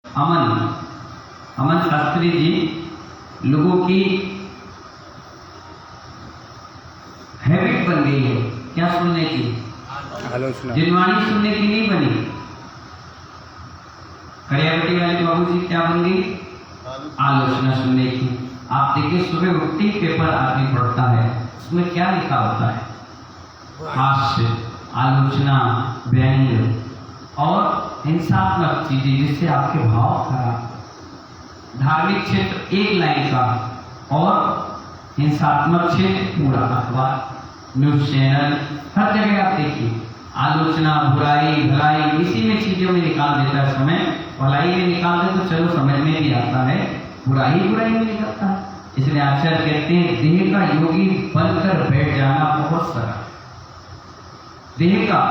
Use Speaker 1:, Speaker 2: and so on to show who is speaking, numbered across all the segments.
Speaker 1: अमन शास्त्री जी लोगों की हैबिट बन गई है क्या सुनने की,
Speaker 2: आलोचना,
Speaker 1: जिनवाणी सुनने की नहीं बनी। करियावटी वाले बाबू जी क्या बन गई, आलोचना सुनने की। आप देखिए सुबह उठते ही पेपर आदमी पढ़ता है, उसमें क्या लिखा होता है, हास्य, आलोचना, व्यंग्य और हिंसात्मक चीजें जिससे आपके भाव खराब। धार्मिक क्षेत्र एक लाइन का और हिंसात्मक क्षेत्र पूरा अखबार, न्यूज चैनल, हर जगह आप देखिए आलोचना, बुराई भलाई इसी में चीजों में निकाल देता है समय। भलाई में निकाल दे तो चलो समझ में भी आता है, बुराई में निकलता है। इसलिए आचार्य कहते हैं देह का योगी बनकर बैठ जाना बहुत सरल। देह का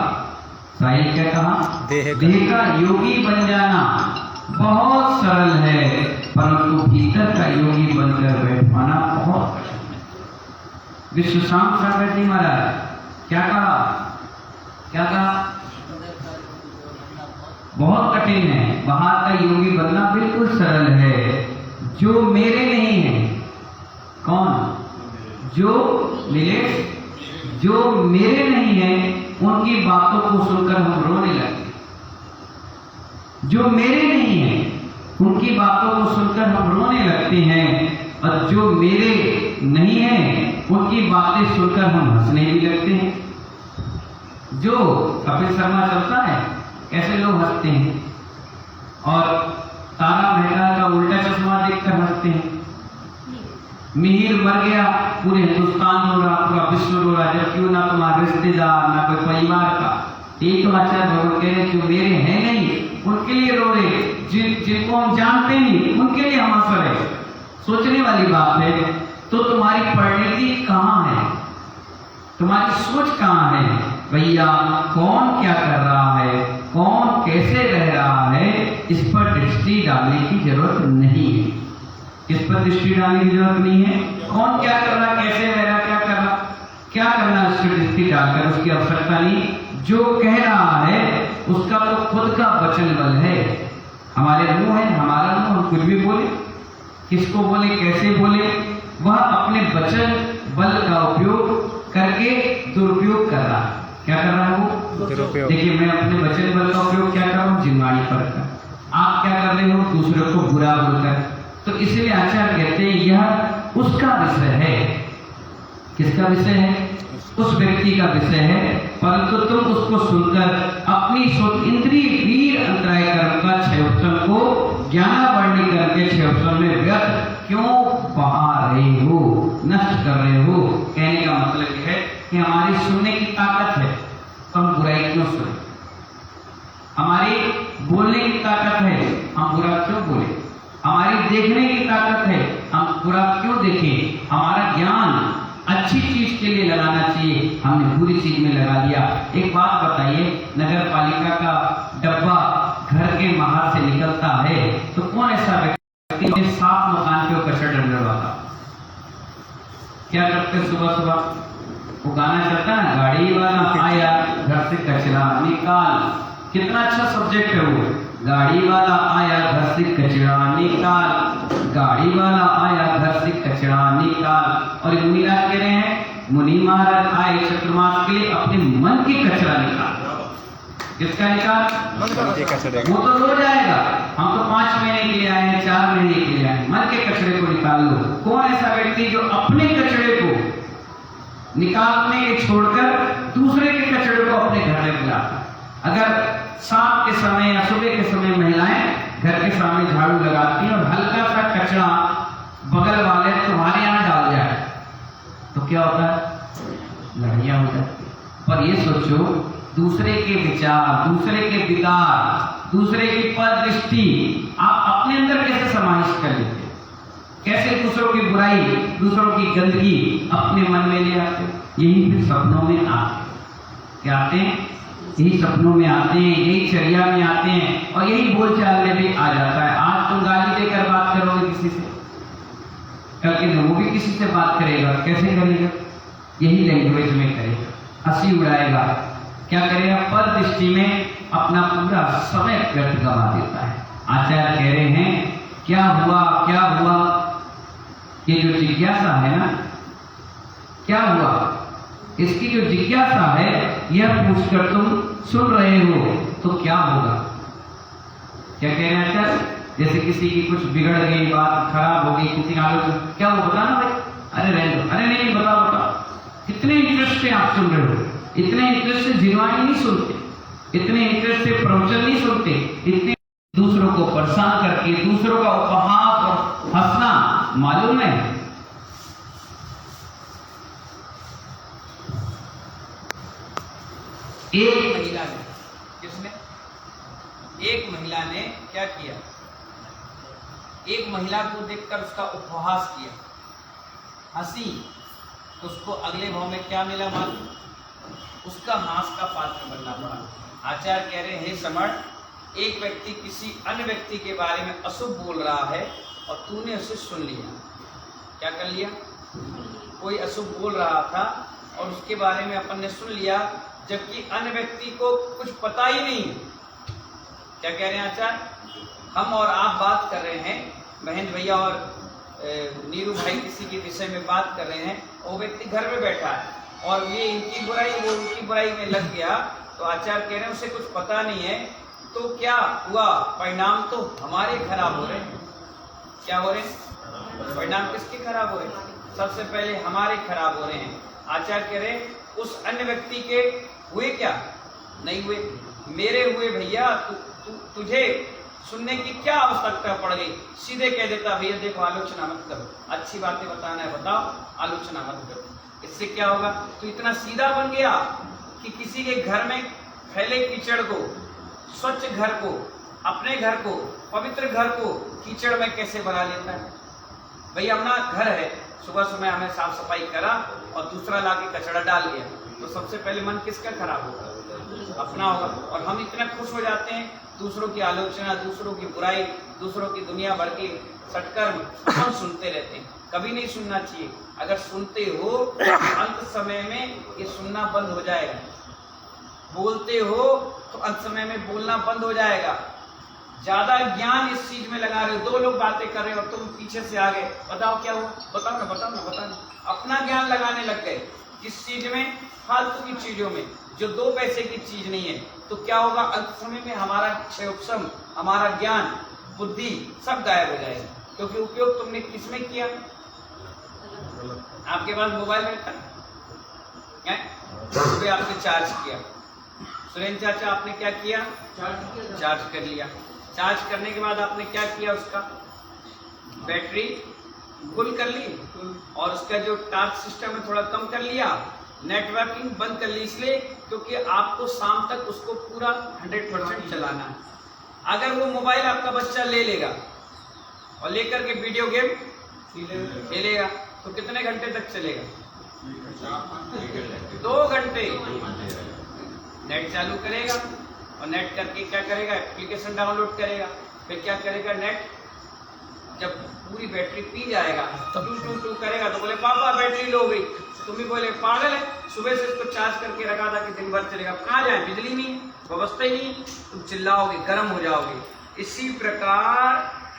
Speaker 1: साहित्य क्या कहा, देह का योगी बन जाना बहुत सरल है, परंतु भीतर का योगी बनकर बैठ पाना बहुत कठिन है। विश्व शांत सागर जी महाराज क्या कहा, बहुत कठिन है। बाहर का योगी बनना बिल्कुल सरल है, जो मेरे नहीं है। कौन, जो मेरे नहीं है उनकी बातों को सुनकर हम रोने लगते। जो मेरे नहीं है उनकी बातों को सुनकर हम रोने लगते हैं, और जो मेरे नहीं है उनकी बातें सुनकर हम हंसने भी लगते हैं। जो कपिल शर्मा चलता है कैसे लोग हंसते हैं, और तारा मेहता का उल्टा चश्मा देखकर हंसते हैं। मिहिर मर गया, पूरे हिंदुस्तान रो रहा, पूरा विश्व रो रहा, जब क्यों ना तुम्हारा रिश्तेदार ना कोई परिवार का। एक तो आचार्य भगवत कह रहे जो मेरे हैं नहीं उनके लिए रो रहे, जिनको हम जानते नहीं उनके लिए हम हंस रहे। सोचने वाली बात है। तो तुम्हारी परिणति कहाँ है, तुम्हारी सोच कहाँ है भैया? कौन क्या कर रहा है, कौन कैसे रह रहा है, इस पर दृष्टि डालने की जरूरत नहीं है। इस पर दृष्टि डालने की जरूरत नहीं है। कौन क्या कर रहा, कैसे रह रहा, क्या करना, उस पर दृष्टि डालकर उसकी आवश्यकता नहीं। जो कह रहा है उसका तो खुद का वचन बल है। हमारे मुंह है, हमारा मुंह, हम कुछ भी बोले, किसको बोले, कैसे बोले, वह अपने वचन बल का उपयोग करके दुरुपयोग कर रहा है। क्या कर रहा है वो? दुरुपयोग। देखिए मैं अपने वचन बल का उपयोग क्या कर रहा हूँ, जिनवाणी पर कर। आप क्या कर रहे हो, दूसरे को बुरा बोलकर। तो इसलिए आचार्य कहते हैं यह उसका विषय है। किसका विषय है? उस व्यक्ति का विषय है, परंतु तुम उसको सुनकर अपनी सुख इंद्रिय वीर अंतराय कर्म का क्षयोत्सव को ज्ञानावर्णी करके क्षयोत्सव में व्यर्थ क्यों बहा रहे हो, नष्ट कर रहे हो। कहने का मतलब यह है कि हमारी सुनने की ताकत है तो हम बुराई क्यों सुने, हमारी बोलने की ताकत है हम बुरा क्यों बोले, हमारी देखने की ताकत है हम बुरा क्यों देखें। हमारा ज्ञान अच्छी चीज के लिए लगाना चाहिए, हमने बुरी चीज में लगा दिया। एक बात बताइए, नगर पालिका का डब्बा घर के बाहर से निकलता है तो कौन ऐसा व्यक्ति साफ मकान पे कचरा डंडा लगाता? क्या करते सुबह सुबह? वो गाना चलता है, गाड़ी वाला आया घर से कचरा निकाल। कितना अच्छा सब्जेक्ट है वो, गाड़ी वाला आया घर से कचरा निकाल, गाड़ी वाला आया घर से कचरा निकाल। और मुनि राज कह रहे हैं, मुनि महाराज आए चतुर्मास के लिए अपने मन की कचरा निकाल। किसका निकाल? वो तो रोज आएगा, हम तो 5 महीने के लिए आए हैं, 4 महीने के लिए आए, मन के कचरे को निकाल लो। कौन ऐसा व्यक्ति जो अपने कचरे को निकालने के छोड़कर दूसरे के कचरे को अपने घर में बुलाता? अगर शाम के समय या सुबह के समय महिलाएं घर के सामने झाड़ू लगाती हैं और हल्का सा कचरा बगल वाले तुम्हारे यहाँ डाल जाए तो क्या होता है? लड़ाइयां हो जाती। पर ये सोचो, दूसरे के विचार, दूसरे के विकार, दूसरे की परदृष्टि आप अपने अंदर कैसे समाहित कर लेते, कैसे दूसरों की बुराई, दूसरों की गंदगी अपने मन में ले आते? यही फिर सपनों में आते। क्या आते हैं? यही सपनों में आते हैं, यही चर्या में आते हैं, और यही बोलचाल में भी आ जाता है। आज तुम गाली देकर बात करोगे किसी से, कल के दिन वो भी किसी से बात करेगा, कैसे करेगा? यही लैंग्वेज में करेगा, हंसी उड़ाएगा, क्या करेगा? पर दृष्टि में अपना पूरा समय व्यर्थ गवा देता है। आचार्य कह रहे हैं क्या हुआ क्या हुआ, ये जो जिज्ञासा है ना, क्या हुआ, इसकी जो जिज्ञासा है यह पूछकर तुम सुन रहे हो तो क्या होगा। क्या कह रहे हैं आचार्य, जैसे किसी की कुछ बिगड़ गई, बात खराब हो गई, किसी का आलोचना, क्या वो बताना भाई, अरे रहने दो, अरे नहीं बताओ बताओ। कितने इंटरेस्ट से आप सुन रहे हो, इतने इंटरेस्ट से जिनवाणी नहीं सुनते, इतने इंटरेस्ट से प्रवचन नहीं सुनते, इतने दूसरों को परेशान करके दूसरों का उपहास और हंसना मालूम है। एक महिला ने, किसने, एक महिला ने क्या किया, एक महिला को देखकर उसका उपहास किया, हंसी, तो उसको अगले भाव में क्या मिला मालूम, उसका हास का पात्र बनना पड़ा। आचार्य कह रहे हैं, हे समण, एक व्यक्ति किसी अन्य व्यक्ति के बारे में अशुभ बोल रहा है और तूने उसे सुन लिया। क्या कर लिया, कोई अशुभ बोल रहा था और उसके बारे में अपन ने सुन लिया, जबकि अन्य व्यक्ति को कुछ पता ही नहीं। क्या कह रहे हैं आचार्य, हम और आप बात कर रहे हैं, महेंद्र भैया और नीरू भाई किसी के विषय में बात कर रहे हैं, वो व्यक्ति घर में बैठा है और ये इनकी बुराई वो उनकी बुराई में लग गया, तो आचार्य कह रहे हैं उसे कुछ पता नहीं है, तो क्या हुआ, परिणाम तो हमारे खराब हो रहे हैं। क्या हो रहे हैं, परिणाम किसके खराब हो रहे हैं, सबसे पहले हमारे खराब हो रहे हैं। आचार्य कह रहे उस अन्य व्यक्ति के हुए क्या, नहीं हुए, मेरे हुए भैया, तुझे सुनने की क्या आवश्यकता पड़ गई, सीधे कह देता भैया देखो आलोचना मत करो, अच्छी बातें बताना है बताओ, आलोचना मत करो। इससे क्या होगा, तो इतना सीधा बन गया कि किसी के घर में फैले कीचड़ को, स्वच्छ घर को, अपने घर को, पवित्र घर को कीचड़ में कैसे बना लेता है। भैया अपना घर है, सुबह सुबह हमें साफ सफाई करा और दूसरा लाके कचरा डाल गया, तो सबसे पहले मन किसका खराब होगा, अपना होगा। और हम इतना खुश हो जाते हैं, दूसरों की आलोचना, दूसरों की बुराई, दूसरों की दुनिया भर की सटकर्म हम सुनते रहते हैं। कभी नहीं सुनना चाहिए, अगर सुनते हो तो अंत समय में ये सुनना बंद हो जाएगा, बोलते हो तो अंत समय में बोलना बंद हो जाएगा। ज्यादा ज्ञान इस चीज में लगा रहे हो, दो लोग बातें कर रहे हो और तुम पीछे से आ गए, बताओ क्या हुआ, बताओ ना बताओ ना बताओ ना, अपना ज्ञान लगाने लग गए किस चीज में, फालतू की चीजों में, जो 2 पैसे की चीज नहीं है। तो क्या होगा, अंत समय में हमारा क्षयोपशम, हमारा ज्ञान, बुद्धि सब गायब हो जाएगा, क्योंकि उपयोग तुमने किसमें किया, आपके पास मोबाइल में था, सुबह आपने चार्ज किया, सुरेंद्र चाचा आपने क्या किया, चार्ज कर लिया, चार्ज करने के बाद आपने क्या किया, उसका बैटरी फुल कर ली और उसका जो टार्च सिस्टम है थोड़ा कम कर लिया, नेटवर्किंग बंद कर ली, इसलिए क्योंकि आपको शाम तक उसको पूरा 100% चलाना है। अगर वो मोबाइल आपका बच्चा ले लेगा और लेकर के वीडियो गेम खेलेगा तो कितने घंटे तक चलेगा, 2 घंटे। नेट चालू करेगा और नेट करके क्या करेगा, एप्लीकेशन डाउनलोड करेगा, फिर क्या करेगा, नेट जब पूरी बैटरी पी जाएगा तो टू करेगा, तो बोले पापा बैटरी लो गई, तुम भी बोले पागल है, सुबह से इसको चार्ज करके रखा था कि दिन भर चलेगा, कहाँ जाए, बिजली नहीं, व्यवस्था ही नहीं, तुम चिल्लाओगे, गर्म हो जाओगे। इसी प्रकार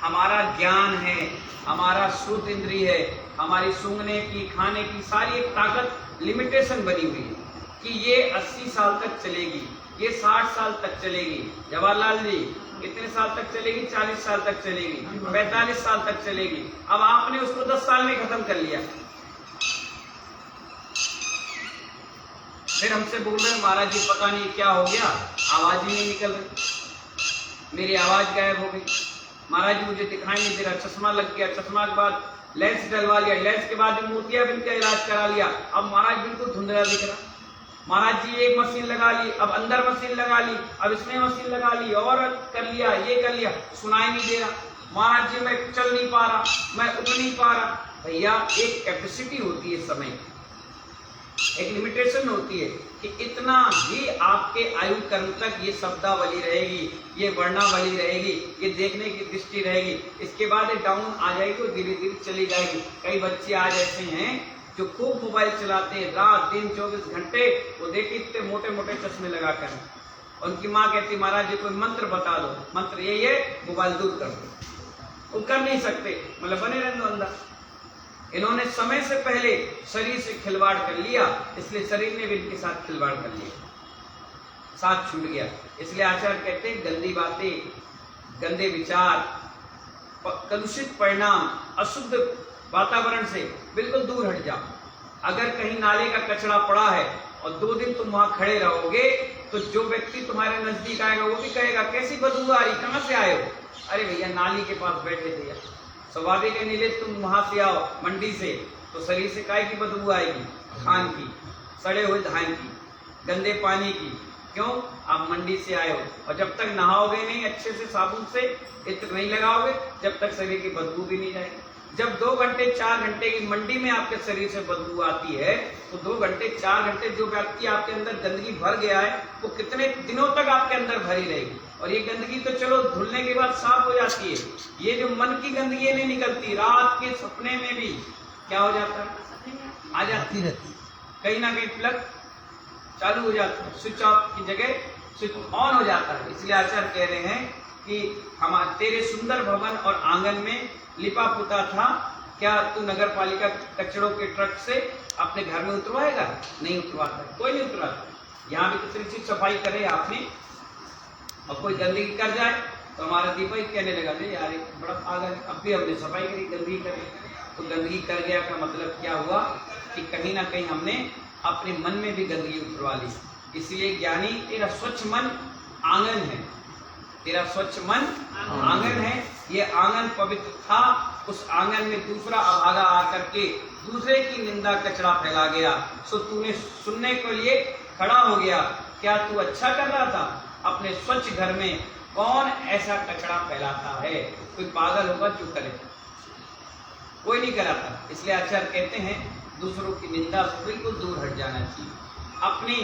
Speaker 1: हमारा ज्ञान है, हमारा शुद्ध इंद्रिय है, हमारी सूंघने की, खाने की सारी एक ताकत लिमिटेशन बनी हुई है कि ये 80 साल तक चलेगी, ये 60 साल तक चलेगी। जवाहरलाल जी कितने साल तक चलेगी, 40 साल तक चलेगी, 45 साल तक चलेगी। अब आपने उसको 10 साल में खत्म कर लिया, फिर हमसे बोल रहे महाराज जी पता नहीं क्या हो गया, आवाज ही नहीं निकल रही, मेरी आवाज गायब हो गई, महाराज जी मुझे दिखाई नहीं दे रहा, चश्मा लग गया, चश्मा के बाद लेंस डलवा लिया, लेंस के बाद मोतियाबिंद का इलाज करा लिया, अब महाराज बिल्कुल धुंधला दिख रहा। महाराज जी एक मशीन लगा ली, अब अंदर मशीन लगा ली, अब इसमें मशीन लगा ली और कर लिया, ये कर लिया, सुनाई नहीं दे रहा। महाराज जी मैं चल नहीं पा रहा, मैं उठ नहीं पा रहा। भैया एक कैपेसिटी होती है समय, एक लिमिटेशन होती है कि इतना ही आपके आयु कर्म तक ये शब्दावली रहेगी, ये वर्णावली रहेगी, ये देखने की दृष्टि रहेगी। इसके बाद डाउन आ जाएगी और धीरे धीरे चली जाएगी। कई बच्चे आज ऐसे हैं जो खूब मोबाइल चलाते हैं, रात दिन 24 घंटे, वो देखिए इतने मोटे मोटे चश्मे लगा कर, उनकी माँ कहती महाराज जी कोई मंत्र बता दो, मंत्र यही है मोबाइल दूर कर दो। वो कर नहीं सकते, मतलब बने रहने दो अंदर। इन्होंने समय से पहले शरीर से खिलवाड़ कर लिया, इसलिए शरीर ने भी इनके साथ खिलवाड़ कर लिया, साथ छूट गया। इसलिए आचार्य कहते हैं गंदी बातें, गंदे विचार, कलुषित परिणाम, अशुद्ध वातावरण से बिल्कुल दूर हट जाओ। अगर कहीं नाले का कचरा पड़ा है और 2 दिन तुम वहां खड़े रहोगे तो जो व्यक्ति तुम्हारे नजदीक आएगा वो भी कहेगा कैसी बदबू आ रही, कहां से आए हो? अरे भैया नाली के पास बैठे थे यार। स्वाभाविक है नीलेश, तुम वहां से आओ मंडी से तो शरीर से काय की बदबू आएगी? खान की, सड़े हुए धान की, गंदे पानी की। क्यों? आप मंडी से आए हो और जब तक नहाओगे नहीं अच्छे से साबुन से, इत्र नहीं लगाओगे, जब तक शरीर की बदबू भी नहीं जाएगी। जब 2 घंटे 4 घंटे की मंडी में आपके शरीर से बदबू आती है तो 2 घंटे 4 घंटे जो व्यक्ति आपके अंदर गंदगी भर गया है वो कितने दिनों तक आपके अंदर भरी रहेगी। और ये गंदगी तो चलो धुलने के बाद साफ हो जाती है, ये जो मन की गंदगी नहीं निकलती, रात के सपने में भी क्या हो जाता है? आ जाती रहती, कहीं ना कहीं प्लग चालू हो जाता है, स्विच ऑफ की जगह स्विच ऑन हो जाता है। इसलिए आचार्य कह रहे हैं कि हम तेरे सुंदर भवन और आंगन में लिपा पुता था, क्या तू नगर पालिका कचड़ों के ट्रक से अपने घर में उतरवाएगा? नहीं उतरवाता, कोई नहीं उतरवाता। यहाँ भी कितनी चीज सफाई करे आपने और कोई गंदगी कर जाए तो हमारा दीपक कहने लगा ले यार बड़ा पागल, अब भी हमने सफाई करी गंदगी करे। तो गंदगी कर गया का मतलब क्या हुआ कि कहीं ना कहीं हमने अपने मन में भी गंदगी उतरवा ली। इसलिए ज्ञानी तेरा स्वच्छ मन आंगन है, तेरा स्वच्छ मन आंगन है, ये आंगन पवित्र था। उस आंगन में दूसरा अभागा आकर के दूसरे की निंदा कचरा फैला गया, सो तूने सुनने के लिए खड़ा हो गया। क्या तू अच्छा कर रहा था? अपने स्वच्छ घर में कौन ऐसा कचरा फैलाता है? कोई पागल होगा जो करे, कोई नहीं कराता। इसलिए आचार्य कहते हैं दूसरों की निंदा से बिल्कुल दूर हट जाना चाहिए, अपनी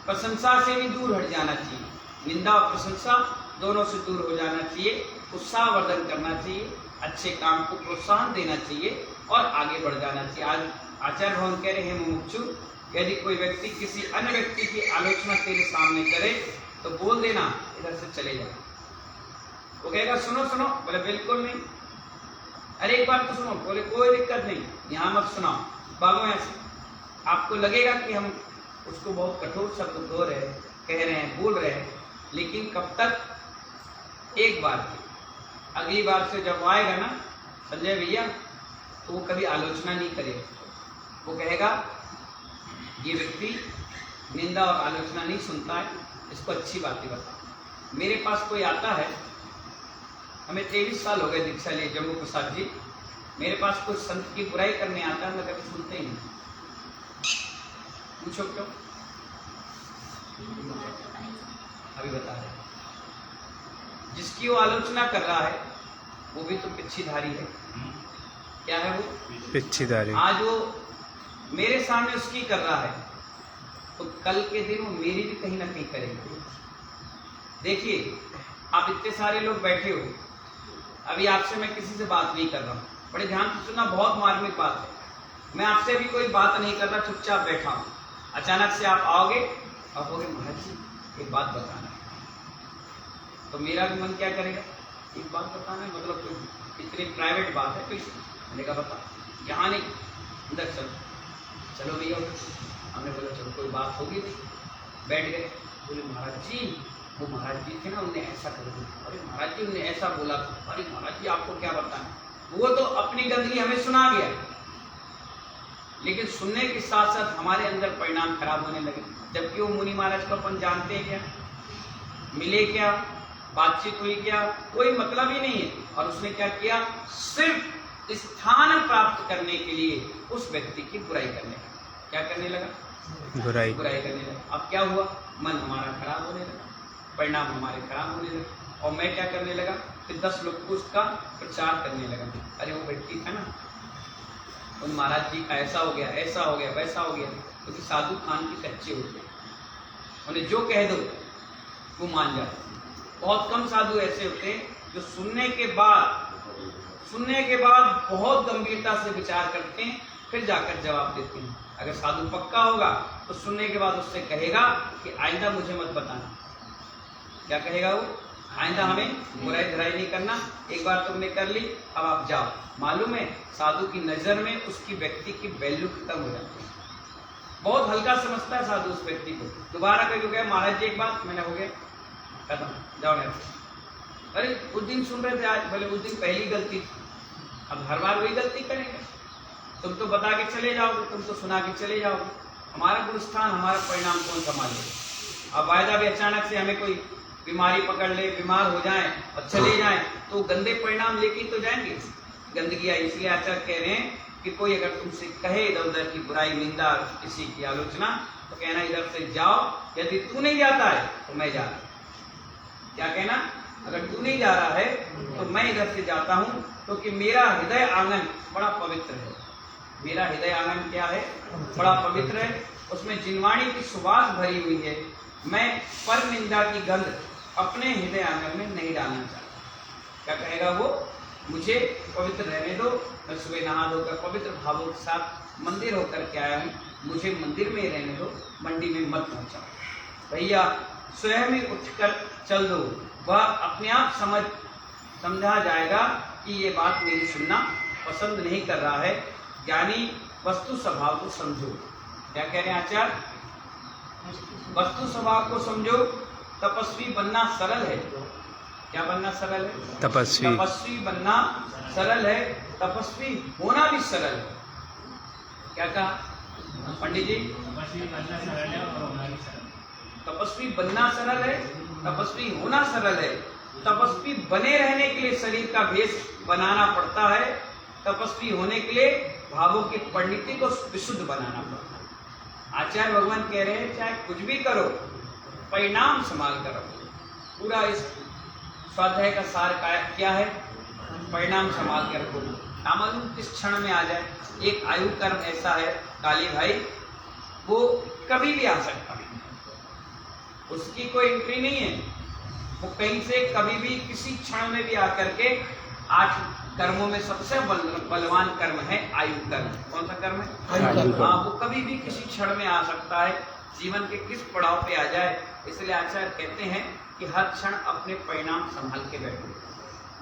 Speaker 1: प्रशंसा से भी दूर हट जाना चाहिए। निंदा और प्रशंसा दोनों से दूर हो जाना चाहिए, उत्साहवर्धन करना चाहिए, अच्छे काम को प्रोत्साहन देना चाहिए और आगे बढ़ जाना चाहिए। आज आचार्य भगवान कह रहे हैं मुमुक्षु, यदि कोई व्यक्ति किसी अन्य व्यक्ति की आलोचना तेरे सामने करे तो बोल देना इधर से चले जाओ। वो कहेगा सुनो सुनो, बोले बिल्कुल नहीं, अरे एक बार तो सुनो, बोले कोई दिक्कत नहीं, यहाँ मत सुनाओ, भागो ऐसे। आपको लगेगा कि हम उसको बहुत कठोर शब्द बोल रहे हैं, कह रहे हैं, बोल रहे हैं, लेकिन कब तक? एक बार की, अगली बार से जब आएगा ना संजय भैया तो वो कभी आलोचना नहीं करेगा। वो कहेगा ये व्यक्ति निंदा और आलोचना नहीं सुनता है, इसको अच्छी बातें बता। मेरे पास कोई आता है, हमें 23 साल हो गए दीक्षा लिए जम्मू प्रसाद जी, मेरे पास कोई संत की बुराई करने आता है, मैं कभी सुनते ही नहीं। पूछो क्यों? अभी बता रहे, जिसकी वो आलोचना कर रहा है वो भी तो पिच्छीधारी है। क्या है वो? पिच्छीधारी। आज वो मेरे सामने उसकी कर रहा है तो कल के दिन वो मेरी भी कहीं ना कहीं करेंगे। देखिए आप इतने सारे लोग बैठे हो, अभी आपसे मैं किसी से बात नहीं कर रहा हूँ, बड़े ध्यान से सुनना, बहुत मार्मिक बात है। मैं आपसे भी कोई बात नहीं कर रहा, चुपचाप बैठा हूँ, अचानक से आप आओगे और बोले महाराज जी एक बात बताना है, तो मेरा भी मन क्या करेगा? एक बात बताना है, मतलब कोई इतनी प्राइवेट बात है, कोई मैंने कहा बता, यहाँ नहीं, अंदर चलो। चलो भैया, हमने बोला चलो कोई बात होगी नहीं, बैठ गए। बोले महाराज जी, वो महाराज जी थे ना, उन्होंने ऐसा कर दिया, अरे महाराज जी उन्होंने ऐसा बोला, अरे महाराज जी आपको क्या बताना। वो तो अपनी गंदगी हमें सुना गया, लेकिन सुनने के साथ साथ हमारे अंदर परिणाम खराब होने लगे। जबकि वो मुनि महाराज को अपन जानते हैं क्या, मिले क्या, बातचीत हुई क्या, कोई मतलब ही नहीं है। और उसने क्या किया? सिर्फ स्थान प्राप्त करने के लिए उस व्यक्ति की बुराई करने लगा। क्या करने लगा? बुराई करने लगा। अब क्या हुआ? मन हमारा खराब होने लगा, परिणाम हमारे खराब होने लगे, और मैं क्या करने लगा? फिर 10 लोग को उसका प्रचार करने लगा। अरे वो व्यक्ति था ना, उन महाराज जी का ऐसा हो गया, ऐसा हो गया, वैसा हो गया, क्योंकि तो साधु खान की कच्चे होते हैं, उन्हें जो कह दो वो मान जाते। बहुत कम साधु ऐसे होते हैं जो सुनने के बाद बहुत गंभीरता से विचार करते हैं, फिर जाकर जवाब देते हैं। अगर साधु पक्का होगा तो सुनने के बाद उससे कहेगा कि आइंदा मुझे मत बताना, क्या कहेगा वो? आइंदा हमें बुराई धराई नहीं करना, एक बार तुमने कर ली, अब आप जाओ। मालूम है साधु की नजर में उसकी व्यक्ति की वैल्यू खत्म हो जाती है। बहुत हल्का समझता है साधु उस व्यक्ति को। दोबारा कहीं गया, महाराज जी एक बात, मैंने हो गया खत्म, जाओ मेरे से। अरे उस दिन सुन रहे थे, आज बोले उस दिन पहली गलती थी, अब हर बार वही गलती करेंगे। तुम तो बता के चले जाओगे, तुम तो सुना के चले जाओगे, हमारा गुरुस्थान हमारा परिणाम कौन संभालेगा? अब वायदा भी अचानक से हमें कोई बीमारी पकड़ ले, बीमार हो जाए और चले जाए तो गंदे परिणाम लेके तो जाएंगे, गंदगी आई। इसलिए आचार्य कह रहे हैं कि कोई अगर तुमसे कहे इधर उधर की बुराई, निंदा, किसी की आलोचना, तो कहना इधर से जाओ, यदि तू नहीं जाता है तो मैं जा रहा हूं। क्या कहना? अगर तू नहीं जा रहा है तो मैं इधर से जाता हूं, क्योंकि मेरा हृदय आंगन बड़ा पवित्र है। मेरा हृदय आंगन क्या है? बड़ा पवित्र है, उसमें जिनवाणी की सुवास भरी हुई है। मैं पर निंदा की गंध अपने हृदय आंगन में नहीं डालना चाहता। क्या कहेगा वो? मुझे पवित्र रहने दो, मैं सुबह नहा धोकर पवित्र भावों के साथ मंदिर होकर के आया हूँ, मुझे मंदिर में ही रहने दो, मंडी में मत पहुंचाओ। भैया स्वयं ही उठकर चल दो, वह अपने आप समझा जाएगा कि ये बात मेरी सुनना पसंद नहीं कर रहा है। ज्ञानी वस्तु स्वभाव को समझो। क्या कह रहे हैं आचार्य? वस्तु स्वभाव को समझो। तपस्वी बनना सरल है। क्या बनना सरल है? तपस्वी। तपस्वी बनना सरल है, तपस्वी होना भी सरल है। क्या कहा पंडित जी? तपस्वी बनना सरल है और होना भी सरल है। तपस्वी बनना सरल है, तपस्वी होना सरल है। तपस्वी बने रहने के लिए शरीर का भेष बनाना पड़ता है, तपस्वी होने के लिए भावों की पंडिती को विशुद्ध बनाना पड़ता है। आचार्य भगवान कह रहे हैं चाहे कुछ भी करो, परिणाम संभाल कर रखो। पूरा इस स्वाध्याय का सार क्या है? परिणाम संभाल के रखो। ना मालूम किस क्षण में आ जाए। एक आयु कर्म ऐसा है काली भाई, वो कभी भी आ सकता है, उसकी कोई एंट्री नहीं है। वो कहीं से कभी भी किसी क्षण में भी आकर के 8 कर्मों में सबसे बलवान कर्म है आयु कर्म। कौन सा कर्म है? हाँ, वो कभी भी किसी क्षण में आ सकता है, जीवन के किस पड़ाव पे आ जाए। इसलिए आचार्य कहते हैं कि हर क्षण अपने परिणाम संभाल के बैठो।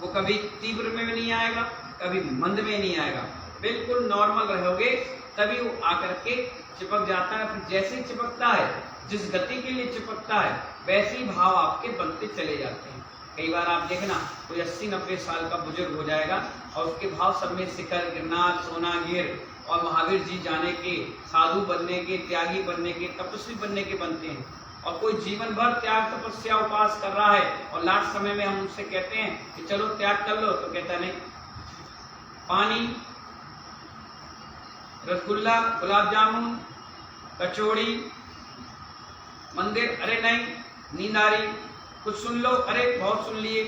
Speaker 1: वो कभी तीव्र में भी नहीं आएगा, कभी मंद में नहीं आएगा, बिल्कुल नॉर्मल रहोगे तभी वो आकर के चिपक जाता है। फिर जैसे ही चिपकता है, जिस गति के लिए चिपकता है, वैसे ही भाव आपके बनते चले जाते हैं। कई बार आप देखना कोई 80-90 साल का बुजुर्ग हो जाएगा और उसके भाव सब में शिखर, गिरनार, सोनागिर और महावीर जी जाने के, साधु बनने के, त्यागी बनने के, तपस्वी बनने के बनते हैं। और कोई जीवन भर त्याग, तपस्या, उपास कर रहा है और लास्ट समय में हम उनसे कहते हैं कि चलो त्याग कर लो, तो कहता नहीं, पानी, रसगुल्ला, गुलाब जामुन, कचौड़ी, मंदिर, अरे नहीं, नींद आ रही, कुछ सुन लो, अरे बहुत सुन लिए।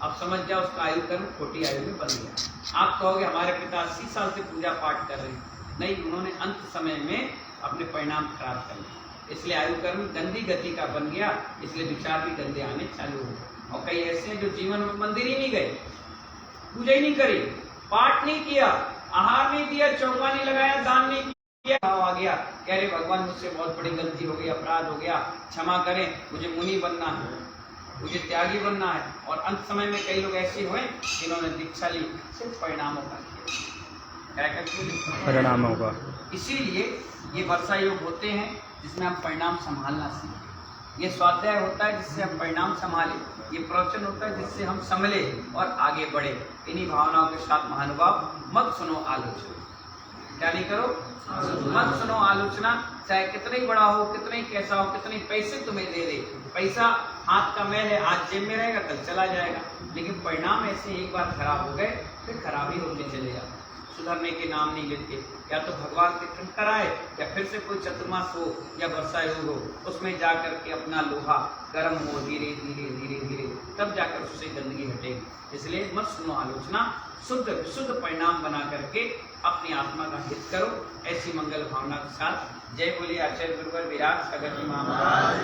Speaker 1: अब समझ जाओ उसका आयु कर्म खोटी आयु में बन गया। आप कहोगे हमारे पिता 80 साल से पूजा पाठ कर रहे हैं, नहीं, उन्होंने अंत समय में अपने परिणाम खराब कर लिए। इसलिए आयु कर्म गंदी गति का बन गया, इसलिए विचार भी गंदे आने चालू हो गए। और कई ऐसे हैं जो जीवन में मंदिर ही नहीं गए, पूजा ही नहीं करी, पाठ नहीं किया, आहार नहीं दिया, चौका नहीं लगाया, दान नहीं किया, आ गया कह रहे भगवान मुझसे बहुत बड़ी गलती हो गई, अपराध हो गया, क्षमा करें, मुझे मुनि बनना है, मुझे त्यागी बनना है। और अंत समय में कई लोग ऐसे हुए जिन्होंने दीक्षा ली सिर्फ परिणामों का परिणामों का। इसीलिए ये वर्षा योग होते हैं जिसमें हम परिणाम संभालना सीखें। ये स्वाध्याय होता है जिससे हम परिणाम संभालें, ये प्रवचन होता है जिससे हम संभले और आगे बढ़े। इन्हीं भावनाओं के साथ महानुभाव, मत सुनो आलोचना। क्या नहीं करो? मत सुनो आलोचना। चाहे कितना ही बड़ा हो, कितना ही कैसा हो, कितने पैसे तुम्हें दे दे, पैसा हाथ का मैल है, आज जेब में रहेगा, कल चला जाएगा। लेकिन परिणाम ऐसे एक बार खराब हो गए फिर खराब ही होते चले जाते, सुधरने के नाम नहीं लेते। या तो भगवान के कृपा आए या फिर से कोई चतुर्मास हो या वर्षा योग हो, उसमें जाकर के अपना लोहा गर्म हो धीरे धीरे धीरे धीरे, तब जाकर उससे गंदगी हटेगी। इसलिए मत सुनो आलोचना, शुद्ध विशुद्ध परिणाम बना करके अपनी आत्मा का हित करो। ऐसी मंगल भावना के साथ जय बोलिए आचार्य गुरुवर विराट सागर जी महाराज।